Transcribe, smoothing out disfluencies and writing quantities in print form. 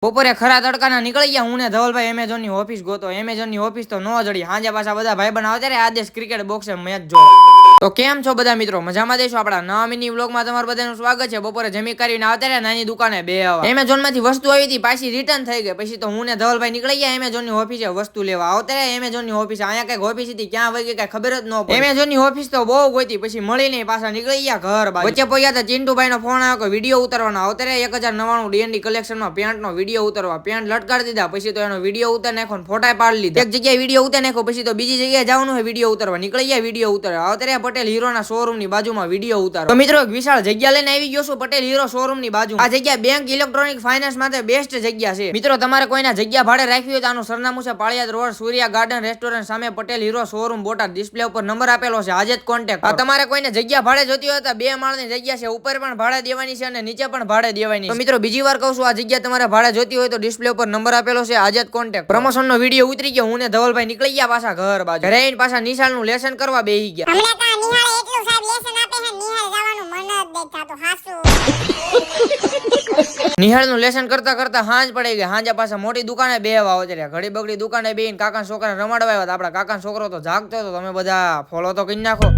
બપોરે ખરા તડકાના નીકળી ગયા. હું ને ધવલભાઈ એમેઝોન ની ઓફિસ ગોતો. એમેઝોન ની ઓફિસ તો નો જડી. હાંજે પાછા બધા ભાઈ બનાવ ત્યારે આદેશ ક્રિકેટ બોક્સે મેચ જો. તો કેમ છો બધા મિત્રો? મજામાં દેશો? આપણા નવા મિની વ્લોગમાં તમારું બધાનું સ્વાગત છે. બપોરે જમી કરીને આવતા નાની દુકાને બે આવા. એમેઝોન માંથી વસ્તુ આવી હતી, પાછી રિટર્ન થઈ ગઈ. પછી તો હું ને ધવલભાઈ નીકળી ગયા એમેઝોન ની ઓફિસે વસ્તુ લેવા. આવતા એમેઝોન ની ઓફિસ અહીંયા કઈક ઓફિસ હતી, ક્યાં વહી ગઈ કઈ ખબર જ ન પડી. એમેઝોન ની ઓફિસ તો બહુ ગોતી, પછી મળી નહીં, પાછા નીકળી ગયા ઘર બાજુ. વચ્ચે પોયા હતા ચિંટુભાઈ નો ફોન આવ્યો કે વિડીયો ઉતારવાનો. આવતા 1099 ડીએનડી કલેક્શનમાં પેન્ટ નો વિડીયો ઉતારવા. પેન્ટ લટકાડી દીધા, પછી તો એનો વિડીયો ઉતાર નાખો, ફોટા પાડી લીધા. એક જગ્યાએ વિડીયો ઉતાર નાખો, પછી તો બીજી જગ્યાએ જવાનું હોય વિડીયો ઉતારવા. નીકળી ગયા વિડીયો ઉતારવા. આવતા પટેલ હીરો ના શોરૂમ ની બાજુમાં વિડીયો ઉતારો. તો મિત્રો વિશાળ જગ્યા લઈને આવી ગયો છું પટેલ હીરો શોરૂમ ની બાજુ. આ જગ્યા બેંક ઇલેક્ટ્રોનિક ફાઇનાન્સ માટે બેસ્ટ જગ્યા છે. મિત્રો તમારે કોઈના જગ્યા ભાડે રાખવી હોય તો આનું સરનામું છે પાળિયાદ રોડ, સૂર્યા ગાર્ડન રેસ્ટોરન્ટ સામે, Patel hero showroom Botad. Display ઉપર નંબર આપેલો છે, આજે જ કોન્ટેક્ટ. તમારે કોઈને જગ્યા ભાડે જોતી હોય તો 2 માળની જગ્યા છે, ઉપર પણ ભાડે દેવાની છે અને નીચે પણ ભાડે દેવાની છે. તો મિત્રો બીજી વાર કહું છું, આ જગ્યા તમારે ભાડે જોતી હોય તો ડિસ્પ્લે ઉપર નંબર આપેલો છે, આજે જ કોન્ટેક્ટ. પ્રમોશન નો વિડીયો ઉતરી ગયો. હું ને ધવલભાઈ નીકળી ગયા પાછા ઘર બાજુ. ઘરે આવીને પાછા નિશાળ નું લેસન કરવા બેહી ગયા. નિહાળ નું લેસન કરતા કરતા હાંજ પડી ગઈ. હાંજે પાછા મોટી દુકાને બેહવા આવતા. ઘડી બગડી દુકાને બેહીને કાકા છોકરાને રમાડવા આવ્યા. આપડા કાકા છોકરો તો જાગતો હતો. તમે બધા ફોલો તો કરી નાખો.